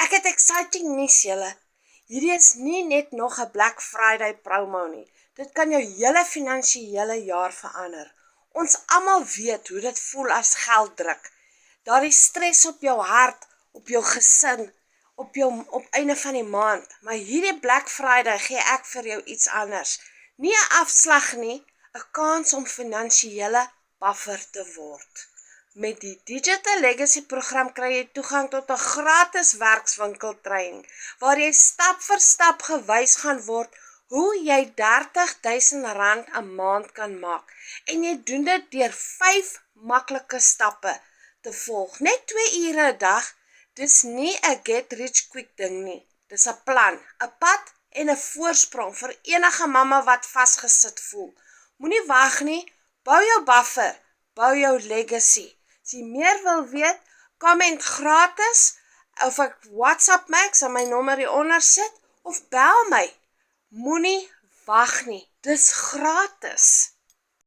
Ek het exciting nuus julle. Hierdie is nie net nog 'n Black Friday promo nie. Dit kan jou hele finansiële jaar verander. Ons almal weet hoe dit voel as geld druk. Daardie stres op jou hart, op jou gesin, op einde van die maand. Maar hierdie Black Friday gee ek vir jou iets anders. Nie 'n afslag nie, 'n kans om finansiële buffer te word. Met die Digital Legacy program kry jy toegang tot 'n gratis werkswinkeltraining waar jy stap vir stap gewys gaan word hoe jy R30,000 'n maand kan maak. En jy doen dit deur 5 maklike stappe te volg. Net 2 ure 'n dag. Dis nie 'n get rich quick ding nie. Dis 'n plan, 'n pad en 'n voorsprong vir enige mamma wat vasgesit voel. Moenie wag nie. Bou jou buffer. Bou jou legacy. As jy meer wil weet, comment gratis of ek WhatsApp my, ek sal my nommer hieronder sit of bel my. Moenie wag nie. Dis gratis.